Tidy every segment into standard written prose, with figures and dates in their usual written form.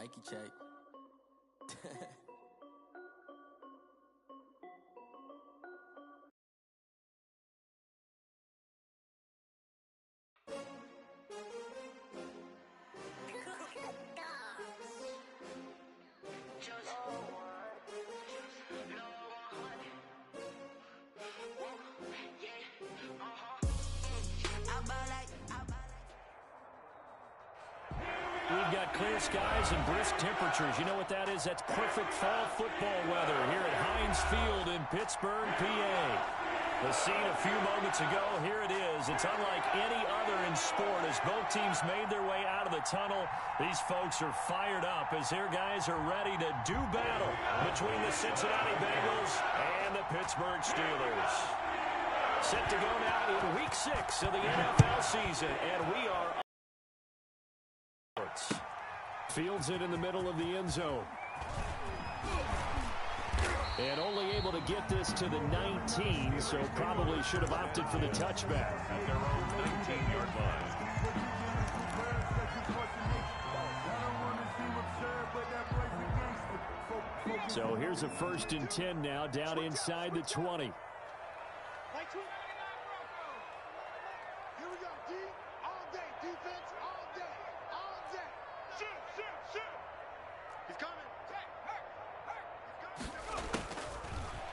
Nike check. We've got clear skies and brisk temperatures. You know what that is? That's perfect fall football weather here at Heinz Field in Pittsburgh, PA. The scene a few moments ago, here it is. It's unlike any other in sport as both teams made their way out of the tunnel. These folks are fired up as their guys are ready to do battle between the Cincinnati Bengals and the Pittsburgh Steelers. Set to go now in Week 6 of the NFL season, and we are fields it in the middle of the end zone. And only able to get this to the 19, so probably should have opted for the touchback. At their own 19-yard line. So here's a 1st and 10 now, down inside the 20.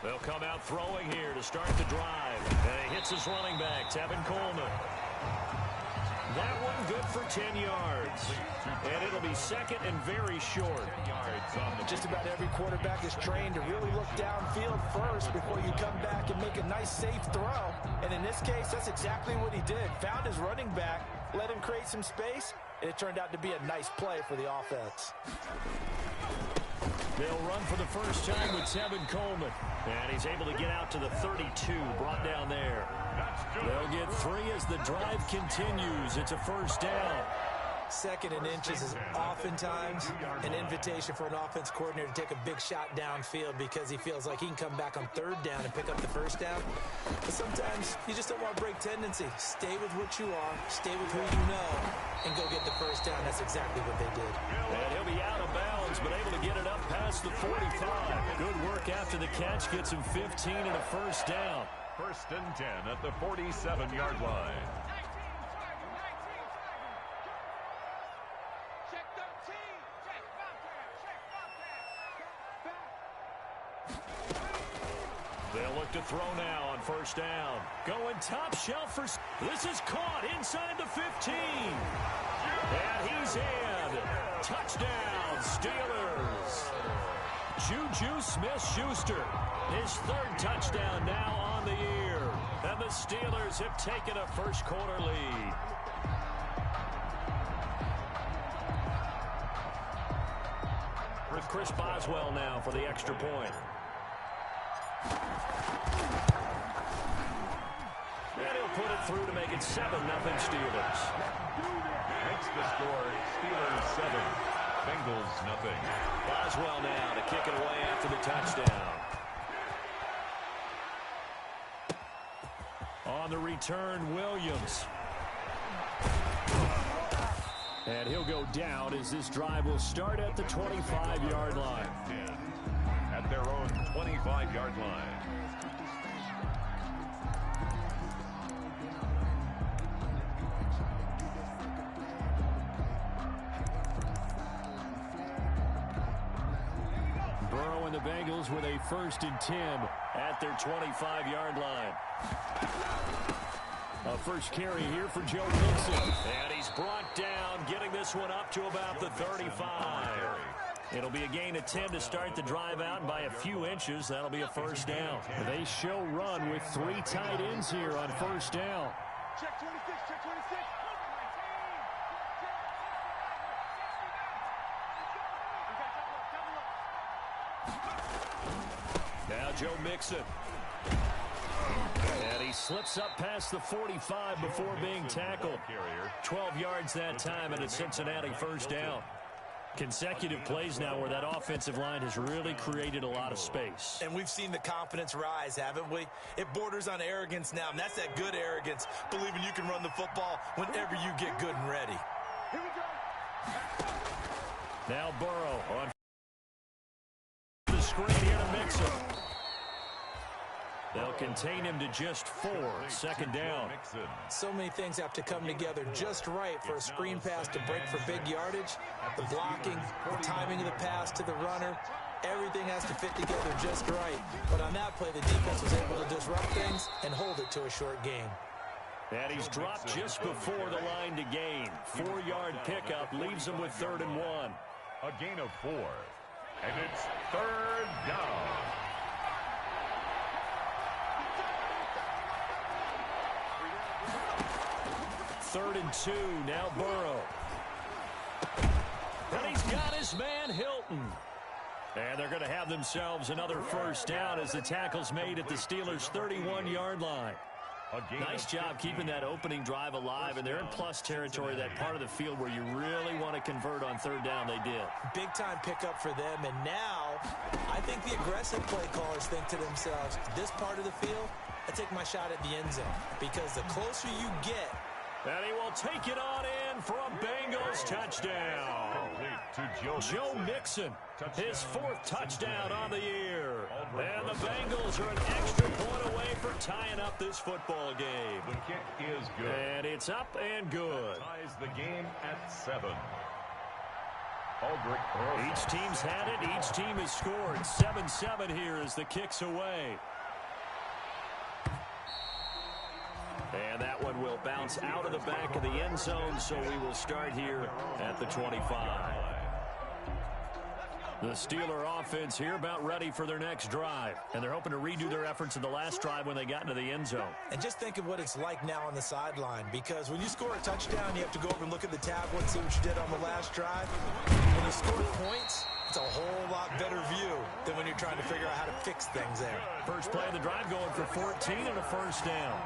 They'll come out throwing here to start the drive. And he hits his running back, Tevin Coleman. That one good for 10 yards. And it'll be 2nd and very short. Just about every quarterback is trained to really look downfield first before you come back and make a nice, safe throw. And in this case, that's exactly what he did. Found his running back, let him create some space, and it turned out to be a nice play for the offense. They'll run for the first time with Tevin Coleman. And he's able to get out to the 32, brought down there. They'll get 3 as the drive continues. It's a 1st down. 2nd and inches is oftentimes an invitation for an offense coordinator to take a big shot downfield because he feels like he can come back on 3rd down and pick up the 1st down. But sometimes you just don't want to break tendency. Stay with what you are, stay with who you know, and go get the 1st down. That's exactly what they did. And he'll be out of bounds, but able to get it up past the 45. Good work after the catch. Gets him 15 and a 1st down. 1st and 10 at the 47-yard line. They'll look to throw now on 1st down. Going top shelf for... This is caught inside the 15. And he's in. Touchdown, Steelers. Juju Smith-Schuster. His 3rd touchdown now on the year. And the Steelers have taken a first-quarter lead. With Chris Boswell now for the extra point. And he'll put it through to make it 7-0 Steelers. Makes the score Steelers 7, Bengals 0. Boswell now to kick it away after the touchdown. On the return, Williams. And he'll go down as this drive will start at the 25-yard line. At their own 25-yard line. Burrow and the Bengals with a 1st and 10 at their 25-yard line. A first carry here for Joe Mixon. And he's brought down, getting this one up to about the 35. It'll be a gain of 10 to start the drive out, and by a few inches, that'll be a 1st down. They show run with 3 tight ends here on 1st down. Check 26, check 26. Now Joe Mixon. And he slips up past the 45 before being tackled. 12 yards that time, and a Cincinnati 1st down. Consecutive plays now where that offensive line has really created a lot of space. And we've seen the confidence rise, haven't we? It borders on arrogance now, and that's that good arrogance, believing you can run the football whenever you get good and ready. Here we go. Now Burrow on the screen here to Mixon. They'll contain him to just 4. Second down. So many things have to come together just right for a screen pass to break for big yardage. The blocking, the timing of the pass to the runner, everything has to fit together just right. But on that play, the defense was able to disrupt things and hold it to a short gain. And he's dropped just before the line to gain. 4-yard pickup leaves him with 3rd and 1. A gain of 4. And it's 3rd down. Third and 2, now Burrow. And he's got his man Hilton. And they're going to have themselves another first down as the tackle's made at the Steelers' 31-yard line. Nice job keeping that opening drive alive, and they're in plus territory, that part of the field where you really want to convert on 3rd down. They did. Big-time pickup for them, and now I think the aggressive play callers think to themselves, this part of the field, I take my shot at the end zone, because the closer you get, and he will take it on in for a Bengals touchdown. Joe Mixon, his 4th touchdown on the year. And the Bengals are an extra point away for tying up this football game. The kick is good. And it's up and good. Ties the game at 7. Each team's had it. Each team has scored. 7-7 here as the kick's away. And that one will bounce out of the back of the end zone, so we will start here at the 25. The Steeler offense here about ready for their next drive. And they're hoping to redo their efforts in the last drive when they got into the end zone. And just think of what it's like now on the sideline, because when you score a touchdown, you have to go over and look at the tablet and see what you did on the last drive. When you score points, it's a whole lot better view than when you're trying to figure out how to fix things there. First play of the drive going for 14 and a first down.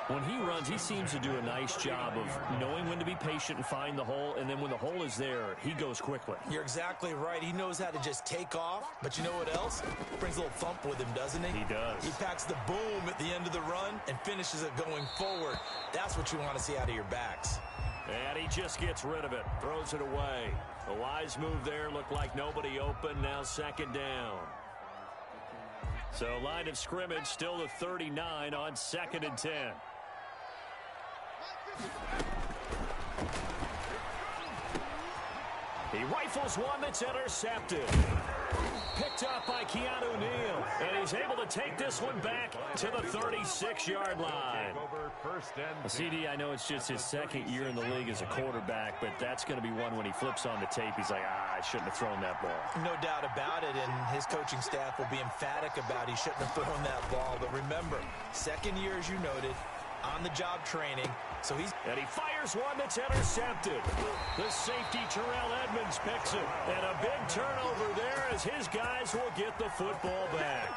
When he runs, he seems to do a nice job of knowing when to be patient and find the hole, and then when the hole is there, he goes quickly. You're exactly right. He knows how to just take off, but you know what else? Brings a little thump with him, doesn't he? He does. He packs the boom at the end of the run and finishes it going forward. That's what you want to see out of your backs. And he just gets rid of it, throws it away. A wise move there, looked like nobody open, now 2nd down. So line of scrimmage still the 39 on 2nd and 10. He rifles one that's intercepted. Picked up by Keanu Neal. And he's able to take this one back to the 36-yard line. CD, I know it's just his 2nd year in the league as a quarterback, but that's going to be one when he flips on the tape. He's like, I shouldn't have thrown that ball. No doubt about it, and his coaching staff will be emphatic about he shouldn't have thrown that ball. But remember, 2nd year, as you noted, on-the-job training. So and he fires one that's intercepted. The safety, Terrell Edmonds, picks it. And a big turnover there as his guys will get the football back.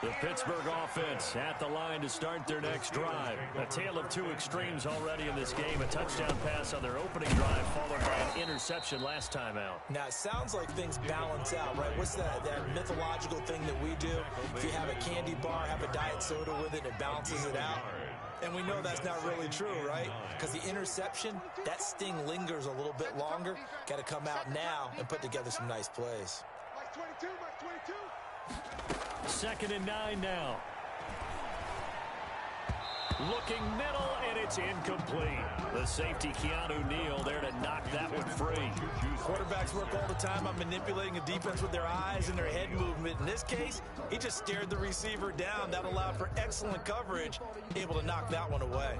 The Pittsburgh offense at the line to start their next drive. A tale of 2 extremes already in this game. A touchdown pass on their opening drive, followed by an interception last time out. Now, it sounds like things balance out, right? What's that mythological thing that we do? If you have a candy bar, have a diet soda with it, it balances it out. And we know that's not really true, right? Because the interception, that sting lingers a little bit longer. Got to come out now and put together some nice plays. 2nd and 9 now. Looking middle, and it's incomplete. The safety, Keanu Neal, there to knock that one free. Quarterbacks work all the time on manipulating a defense with their eyes and their head movement. In this case, he just stared the receiver down. That allowed for excellent coverage, able to knock that one away.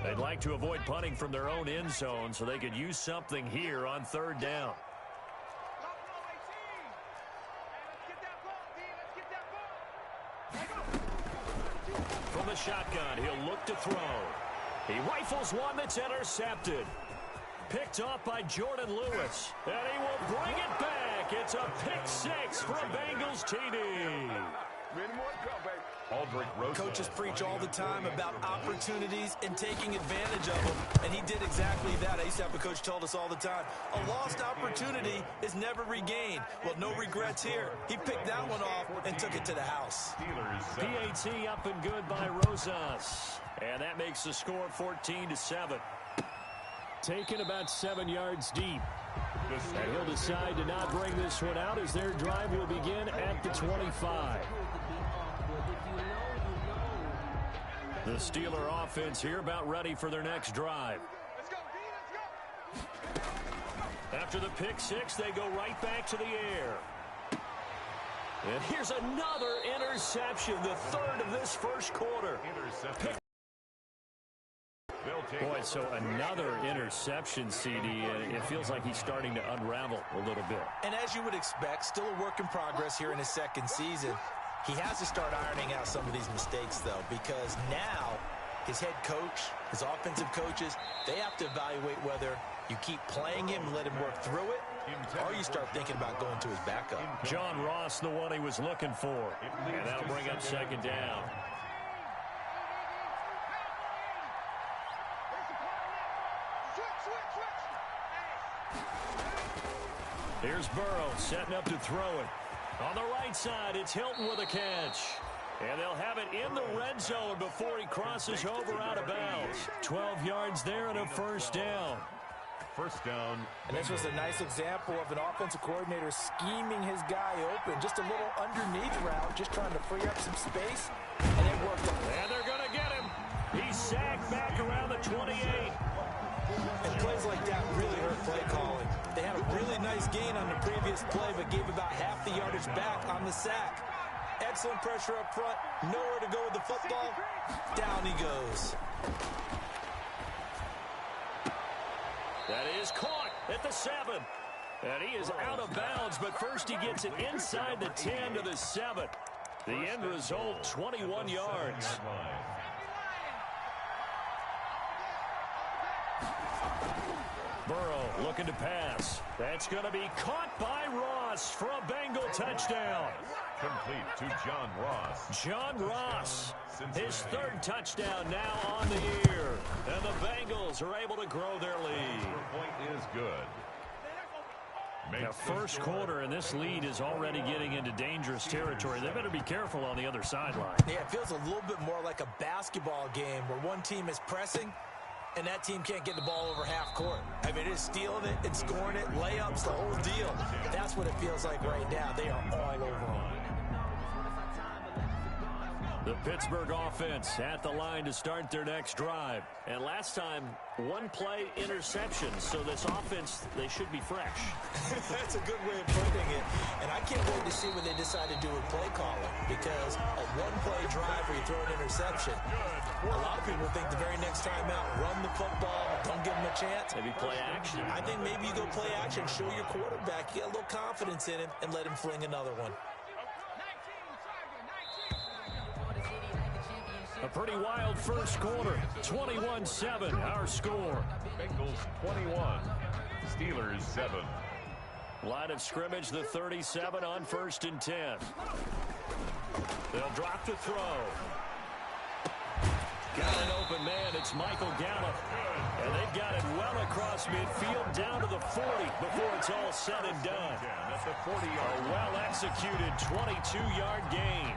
They'd like to avoid punting from their own end zone so they could use something here on 3rd down. From the shotgun, he'll look to throw. He rifles one that's intercepted. Picked off by Jordan Lewis. And he will bring it back. It's a pick 6 for a Bengals TD. Many more to come, baby. Coaches preach all the time about opportunities and taking advantage of them, and he did exactly that. I used to have a coach told us all the time, a lost opportunity is never regained. Well, no regrets here. He picked that one off and took it to the house. PAT up and good by Rosas. And that makes the score 14-7. Taken about 7 yards deep. And he'll decide to not bring this one out as their drive will begin at the 25. The Steeler offense here about ready for their next drive. Let's go, D, let's go. After the pick six, they go right back to the air. And here's another interception, the third of this first quarter. Boy, so another interception, CD, and it feels like he's starting to unravel a little bit. And as you would expect, still a work in progress here in his second season. He has to start ironing out some of these mistakes, though, because now his head coach, his offensive coaches, they have to evaluate whether you keep playing him and let him work through it, or you start thinking about going to his backup. John Ross, the one he was looking for, and that'll bring up second down. Here's Burrow setting up to throw it. On the right side, it's Hilton with a catch. And they'll have it in the red zone before he crosses over out of bounds. 12 yards there and a first down. First down. And this was a nice example of an offensive coordinator scheming his guy open. Just a little underneath route, just trying to free up some space. And it worked. And they're going to get him. He's sacked back around the 28. And plays like that really hurt play calling. They had a really nice gain on the previous play, but gave about half the yardage back on the sack. Excellent pressure up front. Nowhere to go with the football. Down he goes. That is caught at the 7. And he is out of bounds, but first he gets it inside the 10 to the 7. The end result, 21 yards. Burrow looking to pass. That's going to be caught by Ross for a Bengal touchdown. Complete to John Ross. John Ross, his third touchdown now on the year. And the Bengals are able to grow their lead. Point is good. Now, first quarter, and this lead is already getting into dangerous territory. They better be careful on the other sideline. Yeah, it feels a little bit more like a basketball game where one team is pressing and that team can't get the ball over half court. I mean, it is stealing it and scoring it, layups, the whole deal. That's what it feels like right now. They are all over them. The Pittsburgh offense at the line to start their next drive. And last time, one play interception. So this offense, they should be fresh. That's a good way of putting it. And I can't wait to see what they decide to do with play calling. Because a one-play drive where you throw an interception, a lot of people think the very next time out, run the football, don't give them a chance. Maybe play action. I think maybe you go play action, show your quarterback, get a little confidence in him, and let him fling another one. A pretty wild first quarter. 21-7, our score. Bengals 21. Steelers 7. Line of scrimmage, the 37 on 1st and 10. They'll drop to throw. Got an open man. It's Michael Gallup. And they've got it well across midfield down to the 40 before it's all said and done. That's a 40-yard. A well-executed 22-yard gain.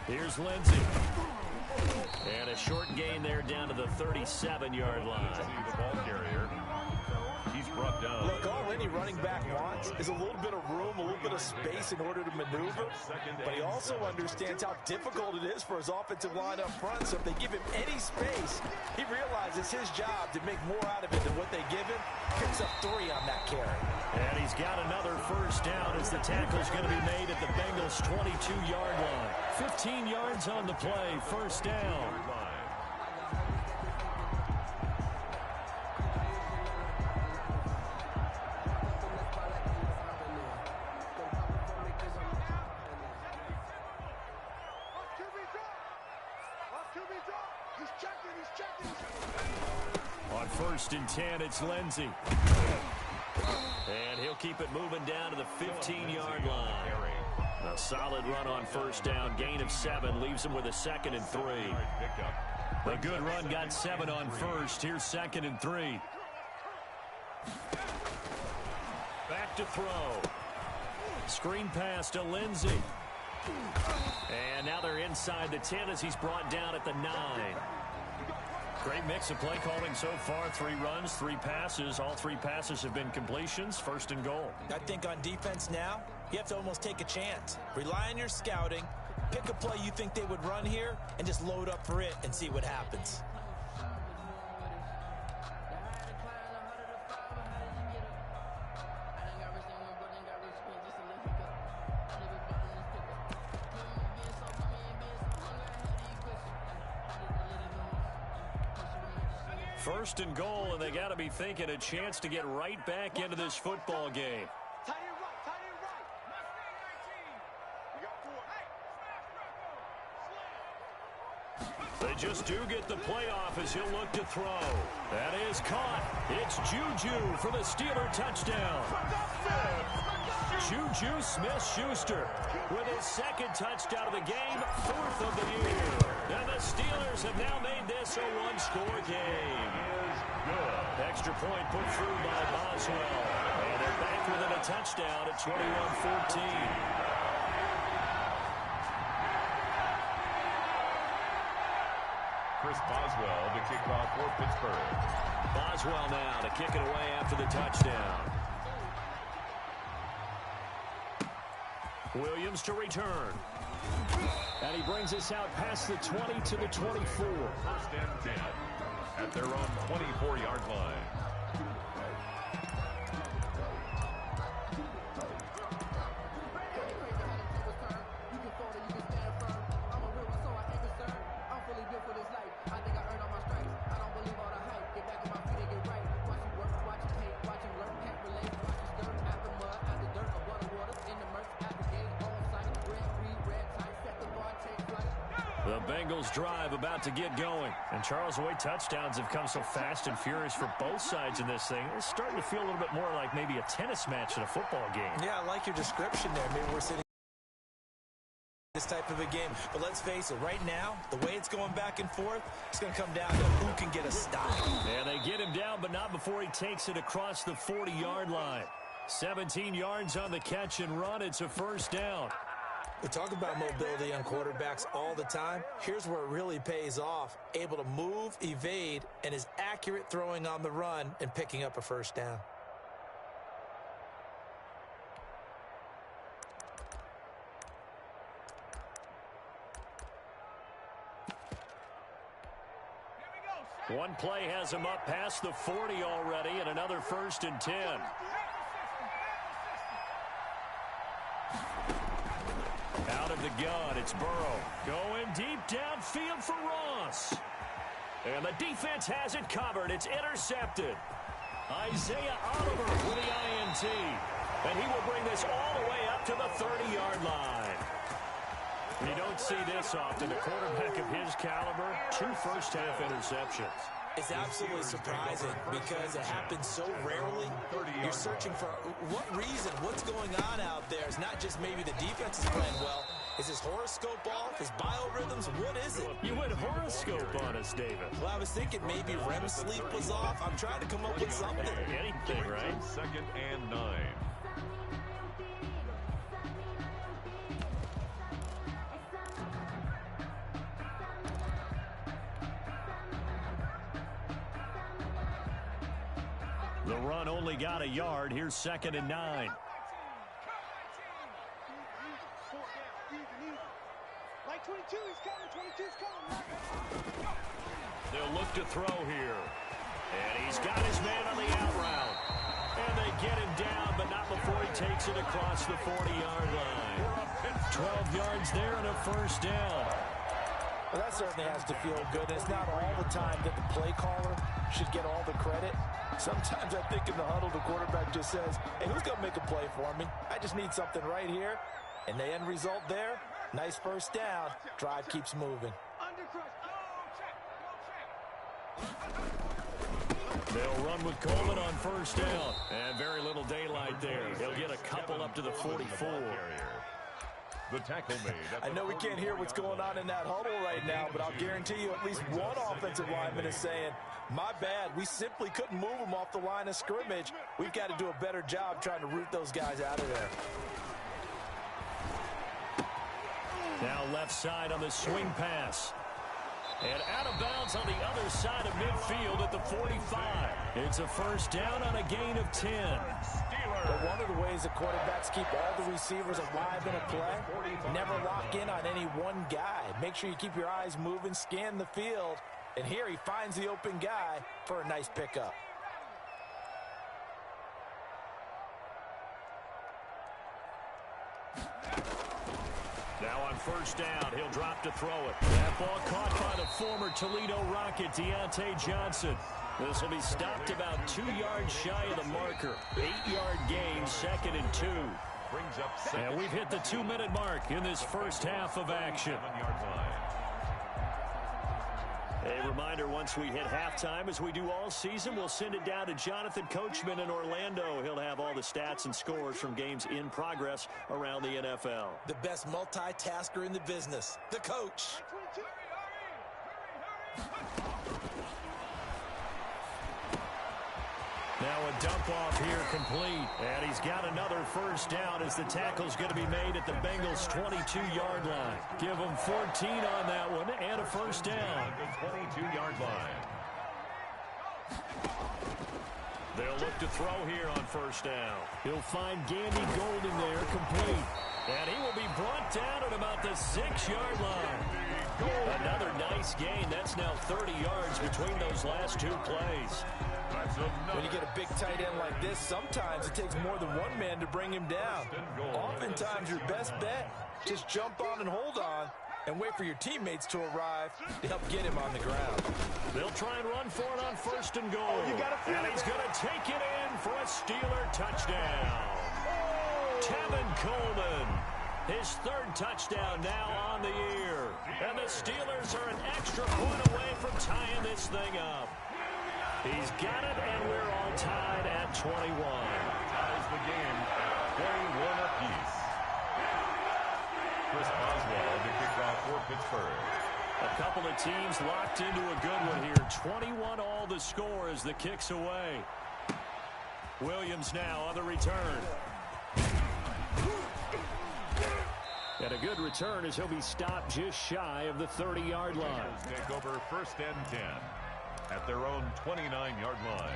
Here's Lindsey. And a short gain there down to the 37-yard line. The ball carrier. He's brought down. Look, all any running back wants is a little bit of room, a little bit of space in order to maneuver. But he also understands how difficult it is for his offensive line up front. So if they give him any space, he realizes his job to make more out of it than what they give him. Picks up 3 on that carry. And he's got another first down as the tackle's going to be made at the Bengals' 22-yard line. 15 yards on the play, first down. On 1st and 10, it's Lindsey. And he'll keep it moving down to the 15-yard line. A solid run on 1st down. Gain of 7 leaves him with a 2nd and 3. A good run got 7 on 1st. Here's 2nd and 3. Back to throw. Screen pass to Lindsey. And now they're inside the 10 as he's brought down at the 9. Great mix of play calling so far. 3 runs, 3 passes. All 3 passes have been completions. 1st and goal. I think on defense now, you have to almost take a chance. Rely on your scouting. Pick a play you think they would run here and just load up for it and see what happens. First and goal, and they got to be thinking a chance to get right back into this football game. Tight end right, tight end right. We got 4. They just do get the playoff as he'll look to throw. That is caught. It's Juju for the Steeler touchdown. Juju Smith-Schuster with his 2nd touchdown of the game, 4th of the year. And the Steelers have now made this a 1-score game. Extra point put through by Boswell. And they're back within a touchdown at 21-14. Chris Boswell to kick off for Pittsburgh. Boswell now to kick it away after the touchdown. Williams to return. And he brings us out past the 20 to the 24. 1st and 10 at their own 24-yard line. The Bengals drive about to get going. And Charles, the way touchdowns have come so fast and furious for both sides in this thing, it's starting to feel a little bit more like maybe a tennis match in a football game. Yeah, I like your description there. Maybe we're sitting this type of a game. But let's face it, right now, the way it's going back and forth, it's going to come down to who can get a stop. And they get him down, but not before he takes it across the 40-yard line. 17 yards on the catch and run. It's a 1st down. We talk about mobility on quarterbacks all the time. Here's where it really pays off. Able to move, evade, and is accurate throwing on the run and picking up a 1st down. One play has him up past the 40 already, and another 1st and 10. Out of the gun, it's Burrow. Going deep downfield for Ross. And the defense has it covered. It's intercepted. Isaiah Oliver with the INT. And he will bring this all the way up to the 30-yard line. You don't see this often. A quarterback of his caliber, 2 first-half interceptions. It's absolutely surprising because it happens so rarely. You're searching for what reason, what's going on out there. It's not just maybe the defense is playing well. Is his horoscope off? His biorhythms? What is it? You went horoscope on us, David. Well, I was thinking maybe REM sleep was off. I'm trying to come up with something. Anything, right? 2nd and 9. The run only got a yard. Here's 2nd and 9. Like 22, he's coming. 22's coming. They'll look to throw here. And he's got his man on the out route. And they get him down, but not before he takes it across the 40-yard line. 12 yards there and a 1st down. Well, that certainly has to feel good. It's not all the time that the play caller should get all the credit. Sometimes I think in the huddle, the quarterback just says, hey, who's going to make a play for me? I just need something right here. And the end result there, nice 1st down. Drive keeps moving. They'll run with Coleman on first down. And very little daylight there. He'll get a couple up to the 44. The tackle made. I know we can't hear what's going on in that huddle right now, but I'll guarantee you at least one offensive lineman is saying, my bad, we simply couldn't move them off the line of scrimmage. We've got to do a better job trying to root those guys out of there. Now left side on the swing pass. And out of bounds on the other side of midfield at the 45. It's a first down on a gain of 10. But one of the ways that quarterbacks keep all the receivers alive in a play, never lock in on any one guy. Make sure you keep your eyes moving, scan the field. And here he finds the open guy for a nice pickup. Now on first down, he'll drop to throw it. That ball caught by the former Toledo Rocket, Deontay Johnson. This will be stopped about 2 yards shy of the marker. 8-yard gain, 2nd and 2. And we've hit the 2-minute mark in this first half of action. A reminder, once we hit halftime, as we do all season, we'll send it down to Jonathan Coachman in Orlando. He'll have all the stats and scores from games in progress around the NFL. The best multitasker in the business, the coach. Now a dump off here complete. And he's got another first down as the tackle's going to be made at the Bengals' 22-yard line. Give them 14 on that one and a first down. The 22-yard line. They'll look to throw here on first down. He'll find Gandy Golden there, complete. And he will be brought down at about the 6-yard line. Another nice gain. That's now 30 yards between those last 2 plays. When you get a big tight end like this, sometimes it takes more than one man to bring him down. Oftentimes, your best bet, just jump on and hold on and wait for your teammates to arrive to help get him on the ground. They'll try and run for it on first and goal. And he's going to take it in for a Steeler touchdown. Tevin Coleman, his 3rd touchdown now on the year. And the Steelers are an extra point away from tying this thing up. He's got it, and we're all tied at 21. Ties the game at 21 apiece. Chris Boswell to kick off for Pittsburgh. A couple of teams locked into a good one here. 21 all the score as the kick's away. Williams now on the return. And a good return as he'll be stopped just shy of the 30-yard line. Take over 1st and 10 at their own 29-yard line.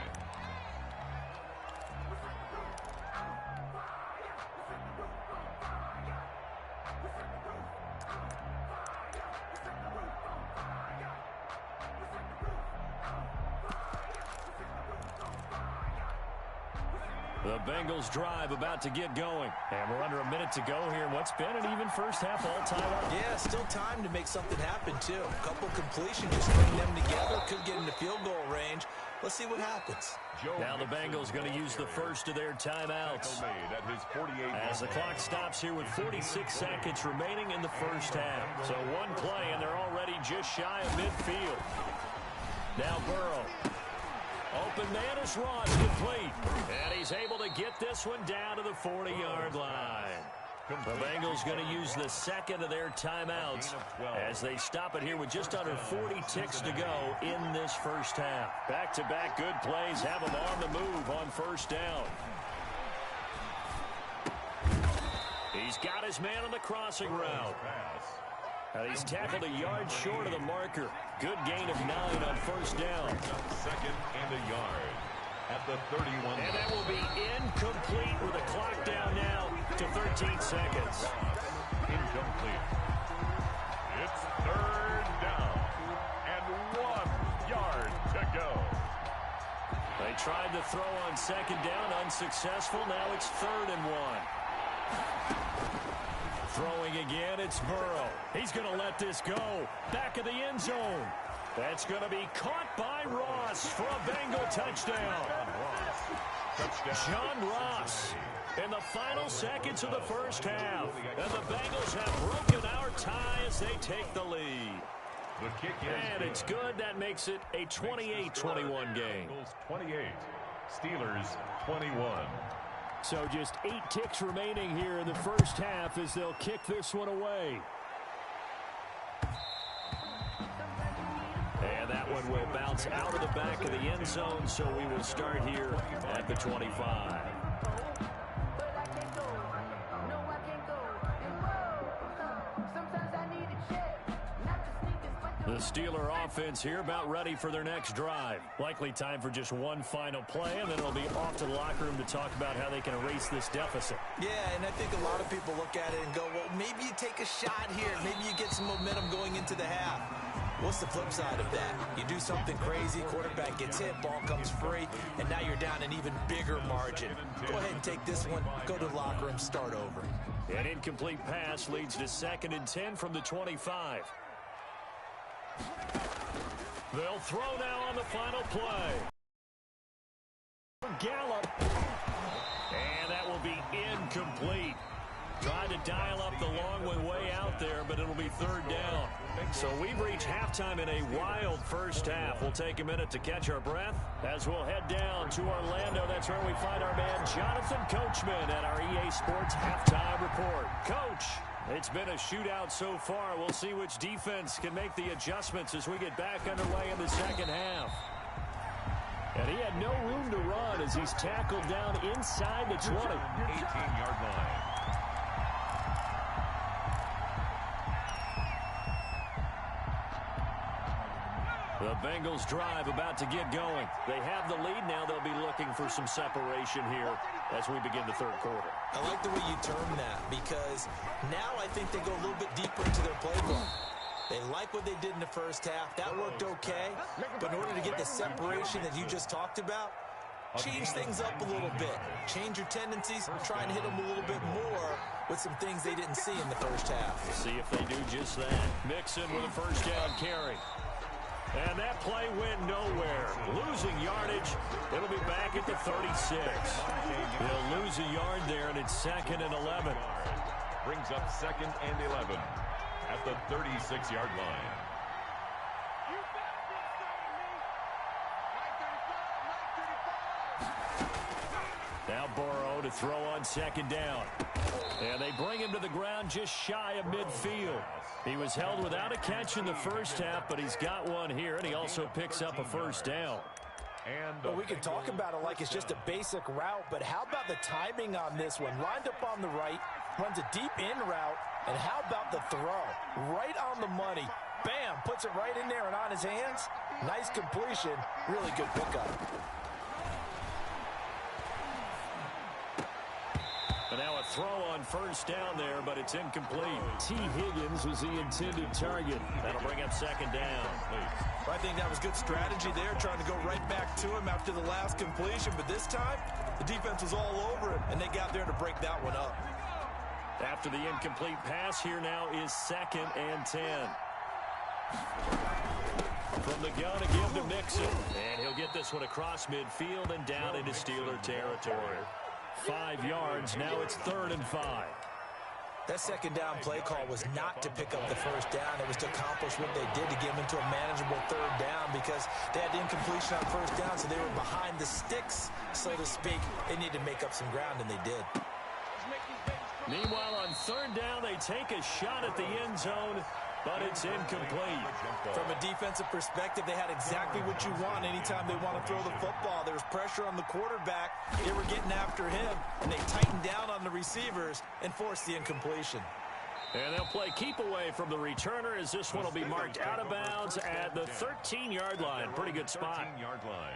The Bengals drive about to get going. And we're under a minute to go here in what's been an even first half all-time. Yeah, still time to make something happen, too. A couple completions, just string them together. Could get into field goal range. Let's see what happens. Now the Bengals going to use the first of their timeouts. As the clock stops here with 46 seconds remaining in the first half. So one play, and they're already just shy of midfield. Now Burrow. Open man is Ross, complete. And he's able to get this one down to the 40-yard line. The Bengals going to use the 2nd of their timeouts as they stop it here with just under 40 ticks to go in this first half. Back-to-back good plays have them on the move on first down. He's got his man on the crossing route. And he's tackled a yard short of the marker. Good gain of 9 on first down. 2nd and a yard at the 31. And that will be incomplete with the clock down now to 13 seconds. Incomplete. It's 3rd down and 1 yard to go. They tried to throw on 2nd down, unsuccessful. Now it's 3rd and 1. Throwing again, it's Burrow. He's going to let this go. Back of the end zone. That's going to be caught by Ross for a Bengal touchdown. John Ross in the final seconds of the first half. And the Bengals have broken our tie as they take the lead. The kick is And it's good. That makes it a 28-21 game. Bengals 28, Steelers 21. So just 8 ticks remaining here in the first half as they'll kick this one away. And that one will bounce out of the back of the end zone, so we will start here at the 25. The Steeler offense here about ready for their next drive. Likely time for just one final play, and then it'll be off to the locker room to talk about how they can erase this deficit. Yeah, and I think a lot of people look at it and go, well, maybe you take a shot here. Maybe you get some momentum going into the half. What's the flip side of that? You do something crazy, quarterback gets hit, ball comes free, and now you're down an even bigger margin. Go ahead and take this one, go to the locker room, start over. An incomplete pass leads to 2nd and 10 from the 25. They'll throw now on the final play. Gallup. And that will be incomplete. Tried to dial up the long one way out there, but it'll be 3rd down. So we've reached halftime in a wild first half. We'll take a minute to catch our breath as we'll head down to Orlando. That's where we find our man Jonathan Coachman at our EA Sports Halftime Report. Coach, it's been a shootout so far. We'll see which defense can make the adjustments as we get back underway in the second half. And he had no room to run as he's tackled down inside the 20. 18-yard line. The Bengals drive about to get going. They have the lead now. They'll be looking for some separation here as we begin the 3rd quarter. I like the way you term that because now I think they go a little bit deeper into their playbook. They like what they did in the first half. That worked okay. But in order to get the separation that you just talked about, change things up a little bit. Change your tendencies. Try and hit them a little bit more with some things they didn't see in the first half. See if they do just that. Mixon with a 1st down carry. And that play went nowhere. Losing yardage. It'll be back at the 36. They'll lose a yard there, and it's 2nd and 11. Brings up 2nd and 11 at the 36-yard line. Now Burrow to throw on 2nd down. And they bring him to the ground just shy of midfield. He was held without a catch in the first half, but he's got one here, and he also picks up a 1st down. Well, we can talk about it like it's just a basic route, but how about the timing on this one? Lined up on the right, runs a deep in route, and how about the throw? Right on the money. Bam, puts it right in there and on his hands. Nice completion, really good pickup. And now a throw on 1st down there, but it's incomplete. T. Higgins was the intended target. That'll bring up 2nd down. I think that was good strategy there, trying to go right back to him after the last completion. But this time, the defense was all over him, and they got there to break that one up. After the incomplete pass, here now is 2nd and 10. From the gun, a give to Mixon. And he'll get this one across midfield and down into Steeler territory. 5 yards. Now it's 3rd and 5. That 2nd down play call was not to pick up the 1st down. It was to accomplish what they did to get them into a manageable 3rd down because they had the incompletion on 1st down, so they were behind the sticks, so to speak. They needed to make up some ground, and they did. Meanwhile, on 3rd down, they take a shot at the end zone, but it's incomplete. From a defensive perspective, they had exactly what you want anytime they want to throw the football. There was pressure on the quarterback. They were getting after him, and they tightened down on the receivers and forced the incompletion. And they'll play keep away from the returner as this one will be marked out of bounds at the 13-yard line. Pretty good spot. 13-yard line.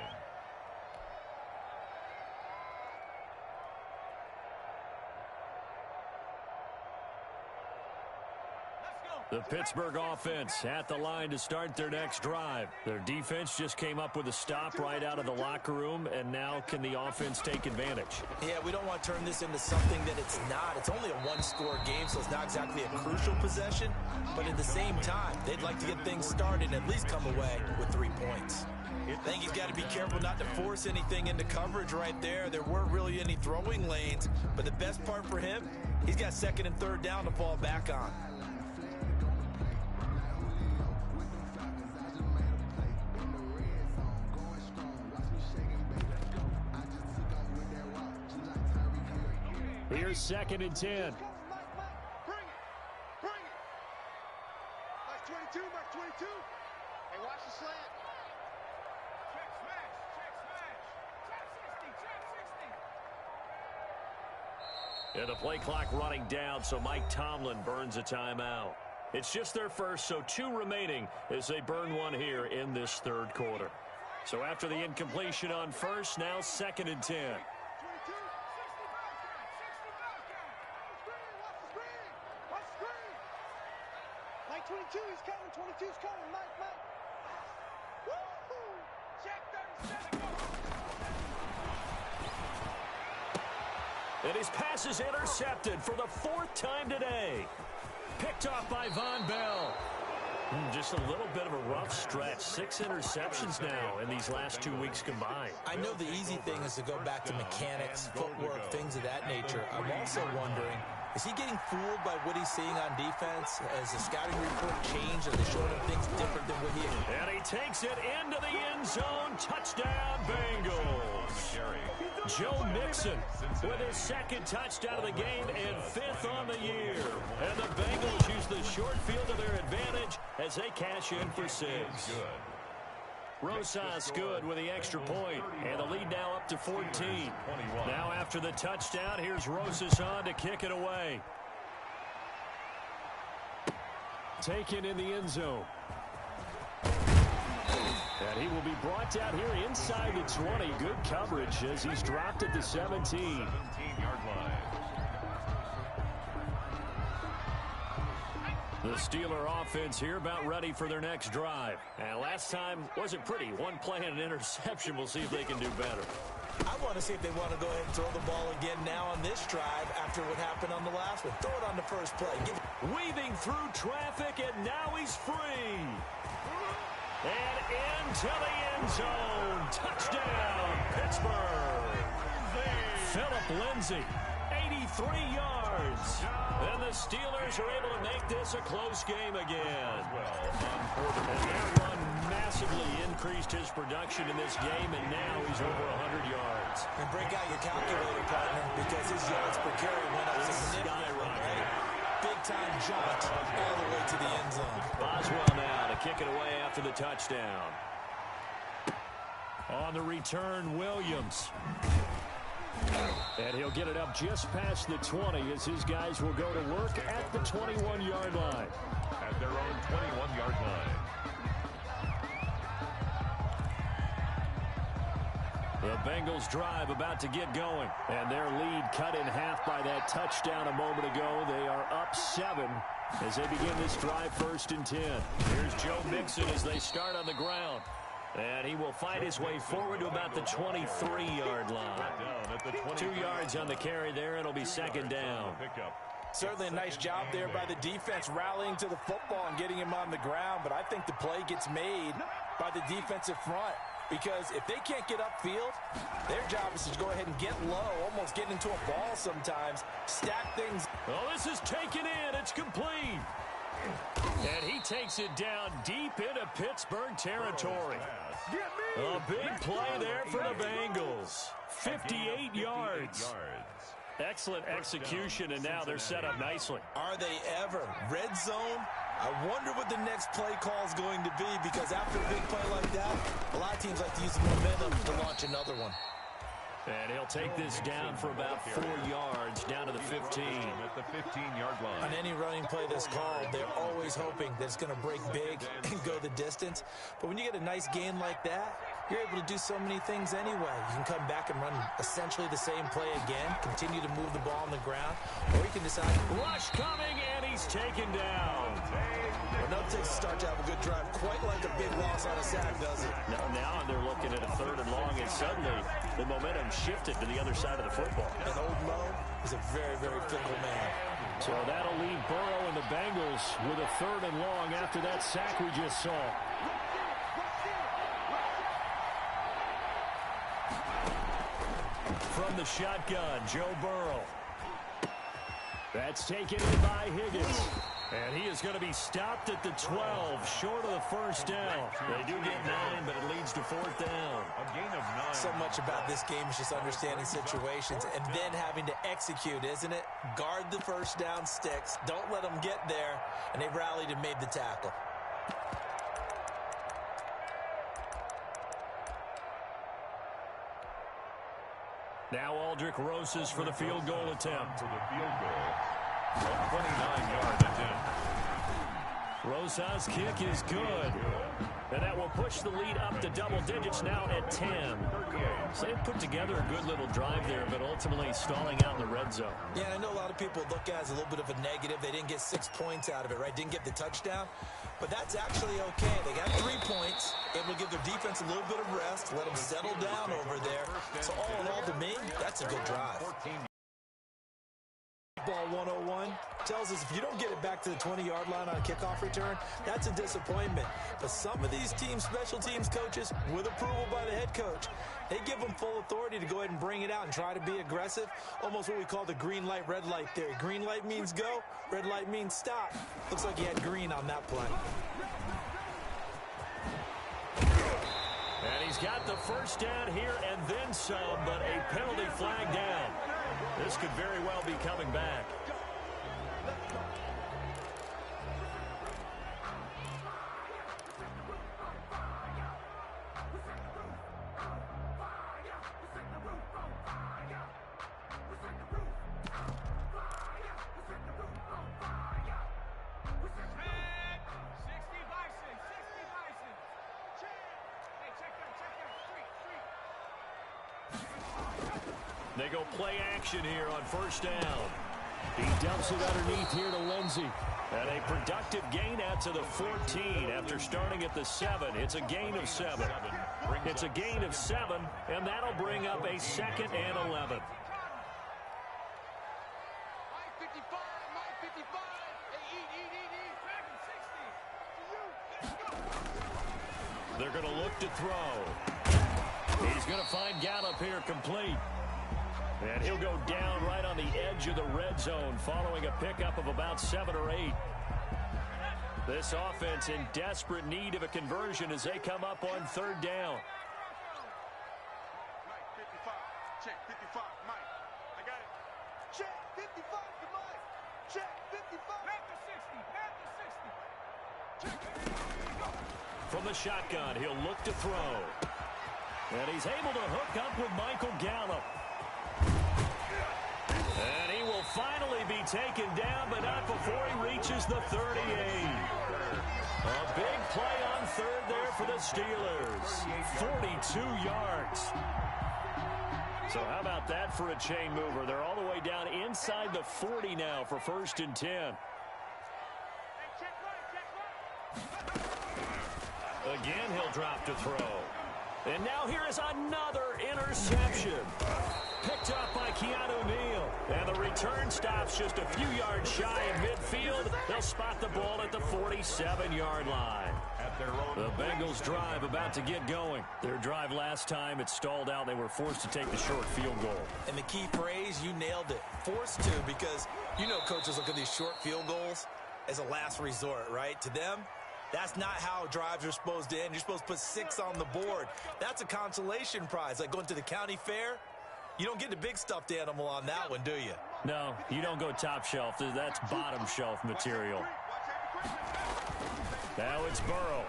The Pittsburgh offense at the line to start their next drive. Their defense just came up with a stop right out of the locker room, and now can the offense take advantage? Yeah, we don't want to turn this into something that it's not. It's only a one-score game, so it's not exactly a crucial possession. But at the same time, they'd like to get things started and at least come away with 3 points. I think he's got to be careful not to force anything into coverage right there. There weren't really any throwing lanes. But the best part for him, he's got 2nd and 3rd down to fall back on. Here's 2nd and 10. Bring it. Bring it. Mark 22, Mark 22. Hey, watch the slant. Check smash. Check smash. Check 60. Check 60. And the play clock running down, so Mike Tomlin burns a timeout. It's just their first, so 2 remaining as they burn one here in this 3rd quarter. So after the incompletion on first, now 2nd and 10. 22, 60 ball count. 60 ball count. Watch the screen. Watch the screen. Mike 22, he's coming. 22's coming. Mike. Woo-hoo. Check 37. And his pass is intercepted for the 4th time today. Picked off by Von Bell. Just a little bit of a rough stretch. 6 interceptions now in these last 2 weeks combined. I know the easy thing is to go back to mechanics, footwork, things of that nature. I'm also wondering, is he getting fooled by what he's seeing on defense? Has the scouting report changed? Are they showing him things different than what he... And he takes it into the end zone. Touchdown, Bengals. Joe Mixon with his 2nd touchdown of the game and 5th on the year. And the Bengals use the short field to their advantage as they cash in for 6. Rosas good with the extra point, and the lead now up to 14. Now after the touchdown, here's Rosas on to kick it away. Taken in the end zone. And he will be brought down here inside the 20. Good coverage as he's dropped at the 17. 17-yard line. The Steeler offense here about ready for their next drive. And last time wasn't pretty. 1 play and an interception. We'll see if they can do better. I want to see if they want to go ahead and throw the ball again now on this drive after what happened on the last one. Throw it on the first play. Weaving through traffic, and now he's free. And into the end zone. Touchdown, Pittsburgh. Phillip Lindsay, 83 yards. And the Steelers are able to make this a close game again. And that run massively increased his production in this game, and now he's over 100 yards. And break out your calculator, partner, because his yards per carry went up significantly, right? Big-time jaunt all the way to the end zone. Boswell now to kick it away after the touchdown. On the return, Williams. And he'll get it up just past the 20 as his guys will go to work at the 21-yard line. At their own 21-yard line. The Bengals drive about to get going. And their lead cut in half by that touchdown a moment ago. They are up 7 as they begin this drive 1st and 10. Here's Joe Mixon as they start on the ground. And he will fight his way forward to about the 23-yard line. 2 yards on the carry there, and it'll be 2nd down. Certainly a nice job there by the defense rallying to the football and getting him on the ground, but I think the play gets made by the defensive front because if they can't get upfield, their job is to go ahead and get low, almost get into a ball sometimes, stack things. Oh, this is taken in. It's complete. And he takes it down deep into Pittsburgh territory. A big play there for the Bengals. 58 yards. Excellent execution, and now they're set up nicely. Are they ever? Red zone? I wonder what the next play call is going to be because after a big play like that, a lot of teams like to use the momentum to launch another one. And he'll take this down for about 4 yards, down to the 15. At the 15-yard line. On any running play that's called, they're always hoping that it's going to break big and go the distance. But when you get a nice gain like that, you're able to do so many things anyway. You can come back and run essentially the same play again, continue to move the ball on the ground, or you can decide. Rush coming, and he's taken down. Well, no takes to start to have a good drive, quite like a big loss on a sack, does it? Now they're looking at a 3rd and long, and suddenly the momentum shifted to the other side of the football. And old Mo is a very, very fickle man. So that'll leave Burrow and the Bengals with a 3rd and long after that sack we just saw. From the shotgun, Joe Burrow. That's taken in by Higgins. And he is going to be stopped at the 12, short of the first down. They do get 9, but it leads to 4th down. A gain of 9. So much about this game is just understanding situations and then having to execute, isn't it? Guard the first down sticks. Don't let them get there. And they rallied and made the tackle. Now Aldrich Rosas for the field goal attempt. For the field goal. A 29-yard attempt. Rosas' kick is good. And that will push the lead up to double digits now at 10. So they put together a good little drive there, but ultimately stalling out in the red zone. Yeah, and I know a lot of people look at it as a little bit of a negative. They didn't get 6 points out of it, right? Didn't get the touchdown. But that's actually okay. They got 3 points. Able to give their defense a little bit of rest, let them settle down over there. So all in all, to me, that's a good drive. Ball 101 tells us if you don't get it back to the 20-yard line on a kickoff return, that's a disappointment. But some of these teams, special teams coaches, with approval by the head coach, they give them full authority to go ahead and bring it out and try to be aggressive. Almost what we call the green light, red light theory. Green light means go, red light means stop. Looks like he had green on that play. And he's got the first down here and then some, but a penalty flag down. This could very well be coming back. They go play action here on first down. He dumps it underneath here to Lindsey. And a productive gain out to the 14 after starting at the 7. It's a gain of 7. It's a gain of 7, and that'll bring up a 2nd and 11. They're going to look to throw. He's going to find Gallup here complete. And he'll go down right on the edge of the red zone following a pickup of about 7 or 8. This offense in desperate need of a conversion as they come up on 3rd down. Mike, 55. Check, 55. Mike, I got it. Check, 55 to Mike. Check, 55. Back to 60. Back to 60. Check. From the shotgun, he'll look to throw. And he's able to hook up with Michael Gallup. And he will finally be taken down, but not before he reaches the 38. A big play on 3rd there for the Steelers. 42 yards. So how about that for a chain mover? They're all the way down inside the 40 now for 1st and 10. Again, he'll drop to throw. And now here is another interception. Picked up by Keanu Neal. And the return stops just a few yards shy of midfield. They'll spot the ball at the 47-yard line. The Bengals drive about to get going. Their drive last time, it stalled out. They were forced to take the short field goal. And the key phrase, you nailed it. Forced to, because you know coaches look at these short field goals as a last resort, right? To them, that's not how drives are supposed to end. You're supposed to put 6 on the board. That's a consolation prize. Like going to the county fair, you don't get the big stuffed animal on that one, do you? No, you don't go top shelf. That's bottom shelf material. Now it's Burrow.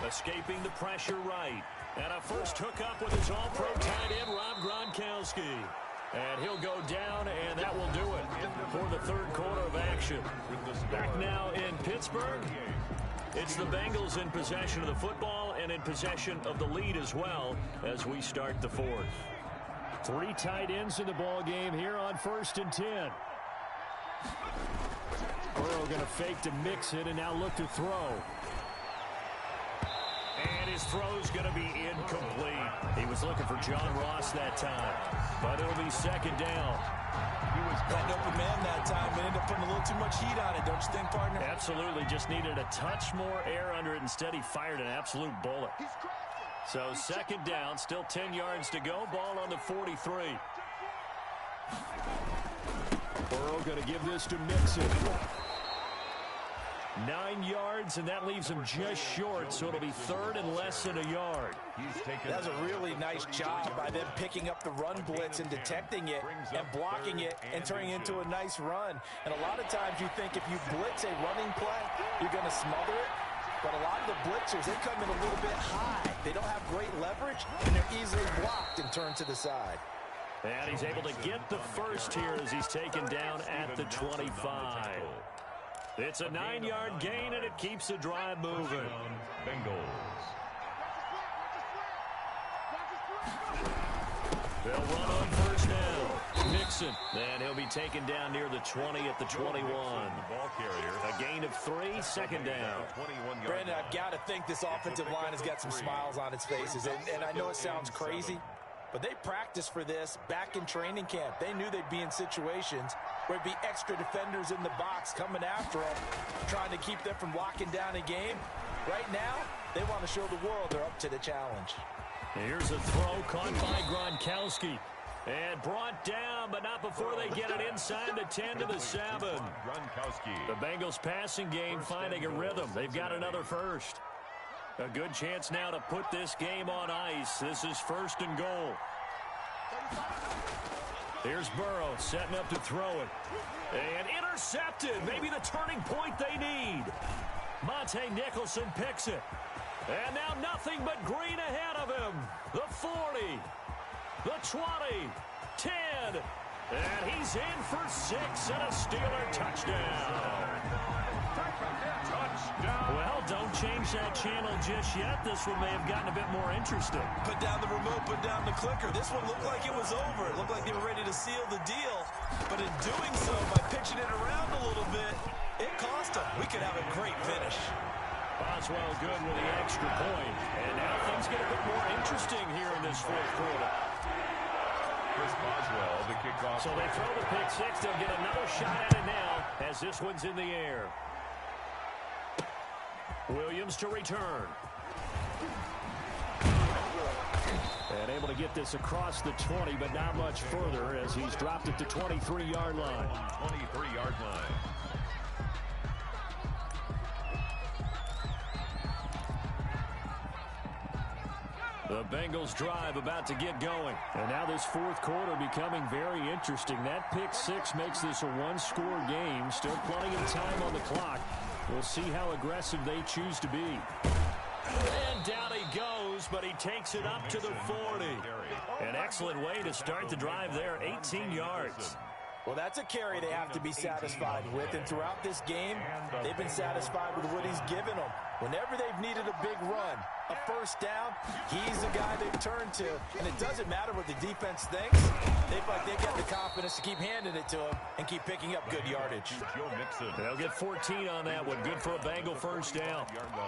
Escaping the pressure right. And a first hookup with his all-pro tight end, Rob Gronkowski. And he'll go down, and that will do it for the 3rd quarter of action. Back now in Pittsburgh. It's the Bengals in possession of the football and in possession of the lead as well as we start the 4th. 3 tight ends in the ball game here on 1st and 10. Burrow going to fake to mix it and now look to throw. And his throw's going to be incomplete. He was looking for John Ross that time, but it'll be 2nd down. He was an open man that time, but ended up putting a little too much heat on it, don't you think, partner? Absolutely. Just needed a touch more air under it. Instead, he fired an absolute bullet. So 2nd down, still 10 yards to go. Ball on the 43. Burrow going to give this to Mixon. 9 yards, and that leaves him just short, so it'll be third and less than a yard. That's a really nice job by them picking up the run blitz and detecting it and blocking it and turning it into a nice run. And a lot of times you think if you blitz a running play, you're going to smother it. But a lot of the blitzers, they come in a little bit high. They don't have great leverage, and they're easily blocked and turned to the side. And he's able to get the first here as he's taken down at the 25. It's a 9-yard gain, and it keeps the drive moving. Bengals. They'll run on first down. Mixon, and he'll be taken down near the 20 at the 21. A gain of 3, second down. Brandon, I've got to think this offensive line has got some smiles on its faces. And I know it sounds crazy, but they practiced for this back in training camp. They knew they'd be in situations where there'd be extra defenders in the box coming after them, trying to keep them from locking down a game. Right now, they want to show the world they're up to the challenge. Here's a throw caught by Gronkowski. And brought down, but not before they get it inside the 10 to the 7. The Bengals passing game finding a rhythm. They've got another first. A good chance now to put this game on ice. This is first and goal. Here's Burrow setting up to throw it. And intercepted. Maybe the turning point they need. Monte Nicholson picks it. And now nothing but green ahead of him. The 40. The 20, 10, and he's in for 6 and a Steeler touchdown. Well, don't change that channel just yet. This one may have gotten a bit more interesting. Put down the remote, put down the clicker. This one looked like it was over. It looked like they were ready to seal the deal. But in doing so, by pitching it around a little bit, it cost them. We could have a great finish. Boswell good with the extra point. And now things get a bit more interesting here in this fourth quarter. Chris Boswell, the kickoff. So they throw the pick six. They'll get another shot at it now as this one's in the air. Williams to return. And able to get this across the 20, but not much further as he's dropped it to 23-yard line. 23-yard line. The Bengals drive about to get going. And now this fourth quarter becoming very interesting. That pick six makes this a one-score game. Still plenty of time on the clock. We'll see how aggressive they choose to be. And down he goes, but he takes it up to the 40. An excellent way to start the drive there, 18 yards. Well, that's a carry they have to be satisfied with, and throughout this game, they've been satisfied with what he's given them. Whenever they've needed a big run, a first down, he's the guy they've turned to, and it doesn't matter what the defense thinks. They feel like they've got the confidence to keep handing it to him and keep picking up good yardage. They'll get 14 on that one. Good for a Bengal first down.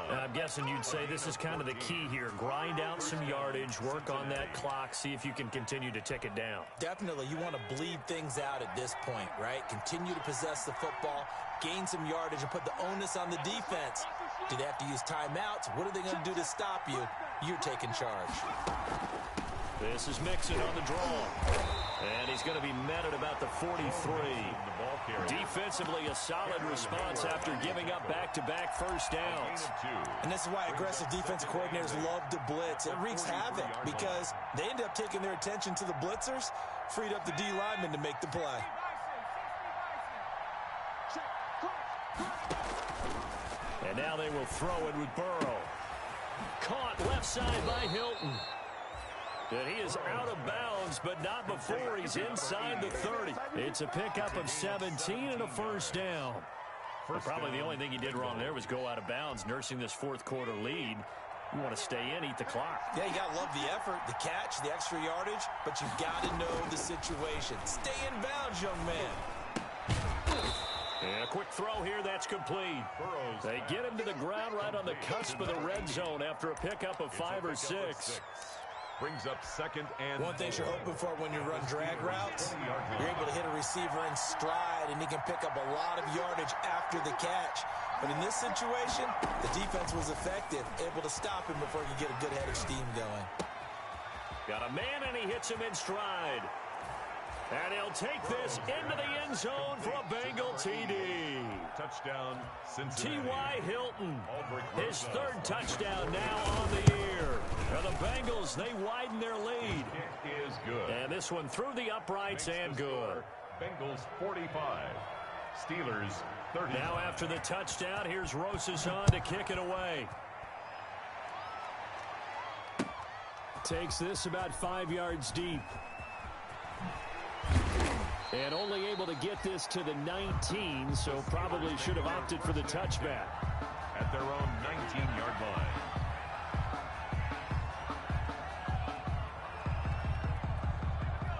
And I'm guessing you'd say this is kind of the key here. Grind out some yardage, work on that clock, see if you can continue to tick it down. Definitely, you want to bleed things out at this point, right? Continue to possess the football, gain some yardage, and put the onus on the defense. Do they have to use timeouts? What are they going to do to stop you? You're taking charge. This is Mixon on the draw. And he's going to be met at about the 43. Defensively, a solid response after giving up back-to-back first downs. And this is why aggressive defensive coordinators love to blitz. It wreaks havoc because they end up taking their attention to the blitzers, freed up the D lineman to make the play. And now they will throw it with Burrow. Caught left side by Hilton. And he is out of bounds, but not before he's inside the 30. It's a pickup of 17 and a first down. Probably the only thing he did wrong there was go out of bounds, nursing this fourth quarter lead. You want to stay in, eat the clock. Yeah, you got to love the effort, the catch, the extra yardage, but you've got to know the situation. Stay in bounds, young man. And a quick throw here, that's complete. They get him to the ground right on the cusp of the red zone after a pickup of 5 or 6. Brings up second and one thing you're hoping for when you run drag routes, you're able to hit a receiver in stride, and he can pick up a lot of yardage after the catch. But in this situation, the defense was effective, able to stop him before he could get a good head of steam going. Got a man, and he hits him in stride. And he'll take this into the end zone for a Bengal TD. Touchdown, Cincinnati. T.Y. Hilton, his third touchdown now on the year. And the Bengals, they widen their lead. Kick is good. And this one through the uprights and good. Bengals 45, Steelers 30. Now after the touchdown, here's Rosason to kick it away. Takes this about 5 yards deep. And only able to get this to the 19, so probably should have opted for the touchback. At their own 19-yard line.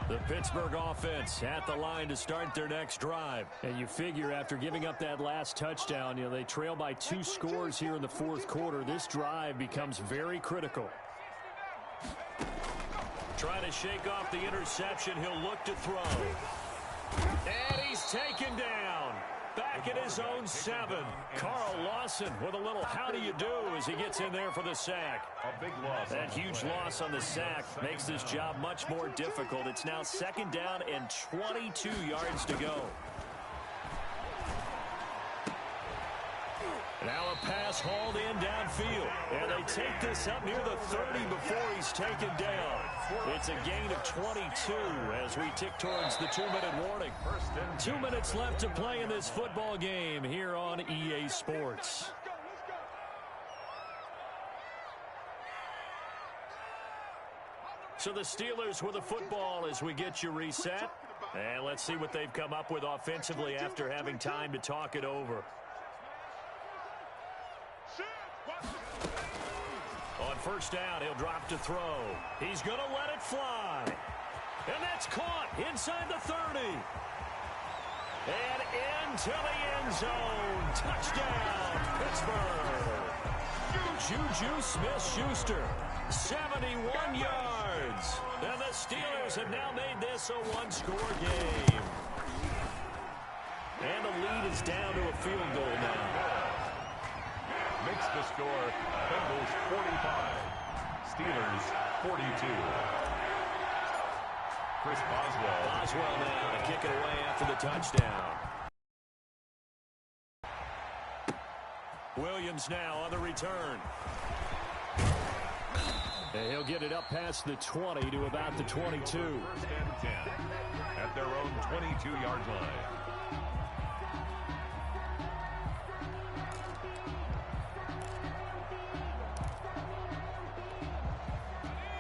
The Pittsburgh offense at the line to start their next drive. And you figure after giving up that last touchdown, they trail by 2 scores here in the fourth quarter. This drive becomes very critical. Trying to shake off the interception. He'll look to throw. And he's taken down. Back at his own 7. Carl Lawson with a little how do you do as he gets in there for the sack. A big loss. That huge loss on the sack makes this job much more difficult. It's now 2nd down and 22 yards to go. Now a pass hauled in downfield. And they take this up near the 30 before he's taken down. It's a gain of 22 as we tick towards the 2-minute warning. 2 minutes left to play in this football game here on EA Sports. So the Steelers with the football as we get you reset. And let's see what they've come up with offensively after having time to talk it over. On 1st down, he'll drop to throw. He's going to let it fly. And that's caught inside the 30. And into the end zone. Touchdown, Pittsburgh. Juju Smith-Schuster, 71 yards. And the Steelers have now made this a 1-score game. And the lead is down to a field goal now. Makes the score Bengals 45, Steelers 42. Chris Boswell. Boswell now to kick it away after the touchdown. Williams now on the return. And he'll get it up past the 20 to about the 22. 1st and 10 at their own 22-yard line.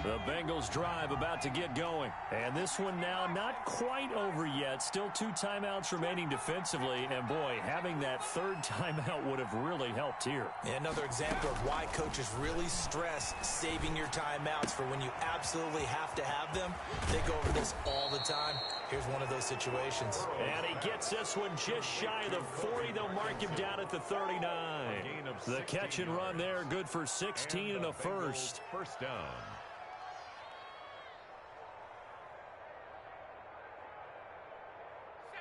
The Bengals drive about to get going. And this one now not quite over yet. Still 2 timeouts remaining defensively. And, boy, having that 3rd timeout would have really helped here. Another example of why coaches really stress saving your timeouts for when you absolutely have to have them. They go over this all the time. Here's one of those situations. And he gets this one just shy of the 40. They'll mark him down at the 39. The catch and run there, good for 16 and a first. 1st down.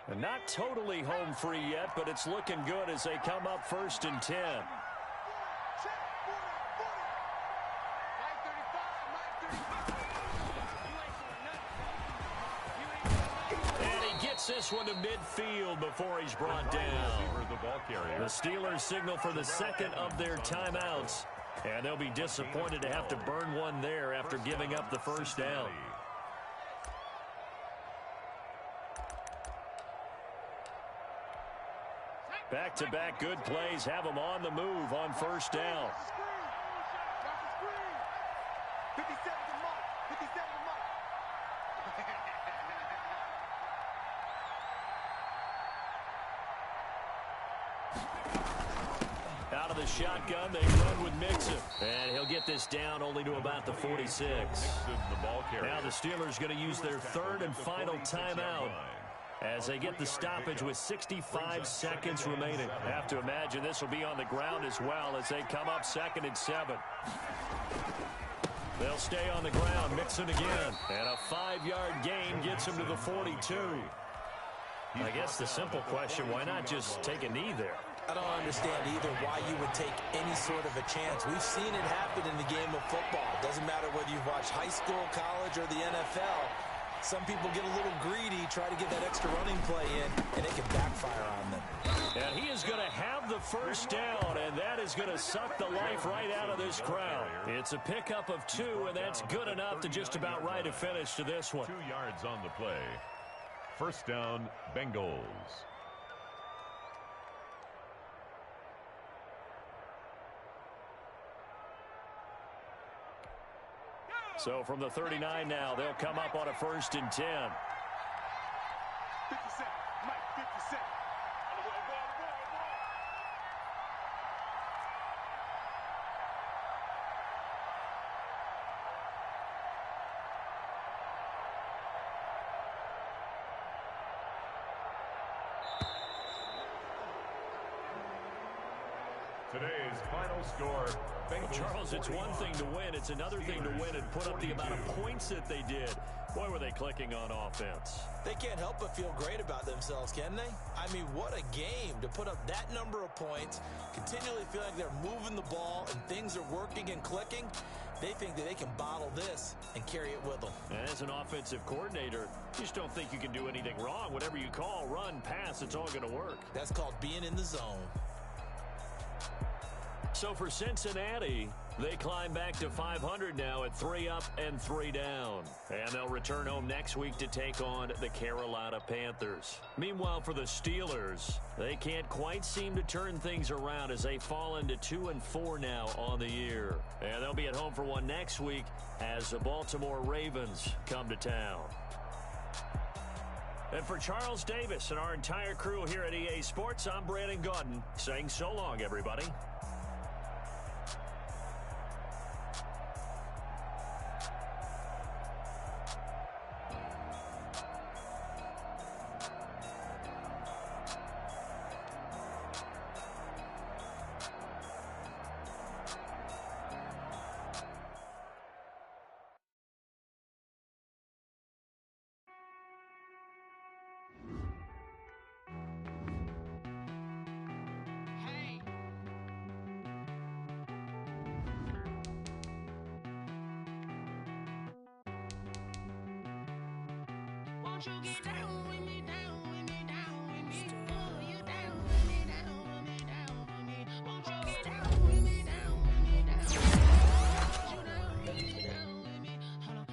And not totally home free yet, but it's looking good as they come up 1st and 10. And he gets this one to midfield before he's brought down. The Steelers signal for the 2nd of their timeouts. And they'll be disappointed to have to burn one there after giving up the 1st down. Back-to-back good plays have them on the move on 1st down. Out of the shotgun, they run with Mixon. And he'll get this down only to about the 46. Now the Steelers going to use their 3rd and final timeout as they get the stoppage with 65 seconds remaining. Have to imagine this will be on the ground as well as they come up 2nd and 7. They'll stay on the ground, Mixon again. And a 5-yard gain gets him to the 42. I guess the simple question, why not just take a knee there? I don't understand either why you would take any sort of a chance. We've seen it happen in the game of football. It doesn't matter whether you've watched high school, college, or the NFL. Some people get a little greedy, try to get that extra running play in, and it can backfire on them. And he is going to have the first down, and that is going to suck the life right out of this crowd. It's a pickup of 2, and that's good enough to just about write a finish to this one. 2 yards on the play. First down, Bengals. So from the 39 now, they'll come up on a 1st and 10. 50 cent. Mike, 50 cent. On the ball, Today's final score. Well, Charles, it's one thing to win. It's another thing to win and put up the amount of points that they did. Boy, were they clicking on offense. They can't help but feel great about themselves, can they? I mean, what a game to put up that number of points, continually feel like they're moving the ball and things are working and clicking. They think that they can bottle this and carry it with them. And as an offensive coordinator, you just don't think you can do anything wrong. Whatever you call, run, pass, it's all going to work. That's called being in the zone. So for Cincinnati, they climb back to 500 now at 3 up and 3 down. And they'll return home next week to take on the Carolina Panthers. Meanwhile, for the Steelers, they can't quite seem to turn things around as they fall into 2 and 4 now on the year. And they'll be at home for one next week as the Baltimore Ravens come to town. And for Charles Davis and our entire crew here at EA Sports, I'm Brandon Gaudin saying so long, everybody. Won't you get down with me, down with me, down with me? Oh, you down with me, down with me, down with me. Won't you get down with me, down with me, down with me? You down with me, down with me. Hold on.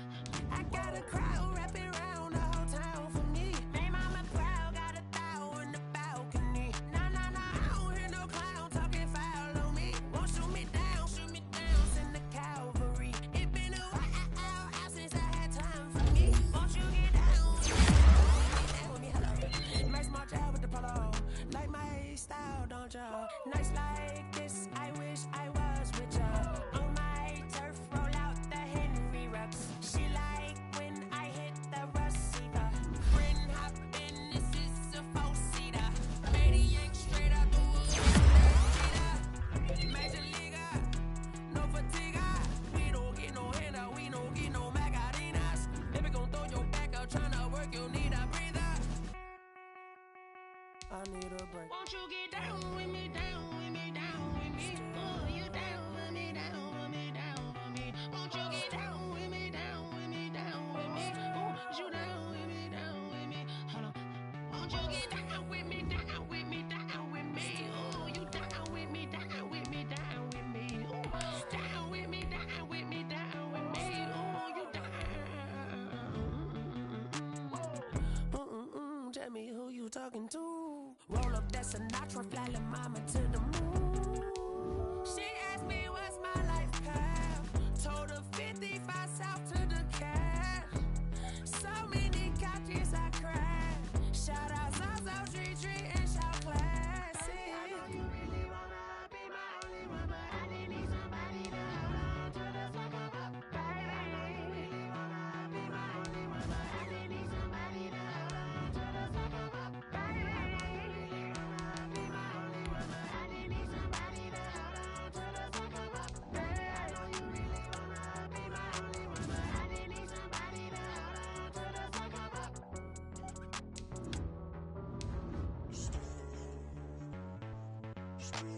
I got a crowd wrapping around the whole town for me. They mama proud, got a thou in the balcony. Nah, nah, nah, I don't hear no clown talking foul on me. Won't shoot me down, send the cavalry. It been a while since I had time for me. Won't you get down? Like my style, don't ya? Nights like this, I wish I was with ya. On my turf, roll out the Henry Rux. She like when I hit the receiver. Friend hop in, this is a four-seater. Maniac straight up the woods. Major leaguer, no fatigue. We don't get no handout, we don't get no Macarinas. Baby gon' throw your back out, tryna work, you need a breather. I need a break. Won't you get down with me, down with me, down with me? Oh, you down with me, down with me, down with me. Won't you get down with me, down with me, down with me? Oh, you down with me, down with me. Hold on. Won't you get down with me, down with me, down with me? Oh, you down with me, down with me, down with me. Oh, down with me, down with me, down with me. Oh, you down. Tell me who you talking to. Roll up that Sinatra, fly la mama to the moon. She asked me what's my life path. Told her 55 south to the cash. So many couches I crashed. Shout out Zazo, Tree, and shout classic. I know you really wanna be my only one, but I didn't need somebody to hold on to the sucker up, baby. I know you really wanna be my only one, but I didn't need somebody to hold on to the sucker up, baby. Street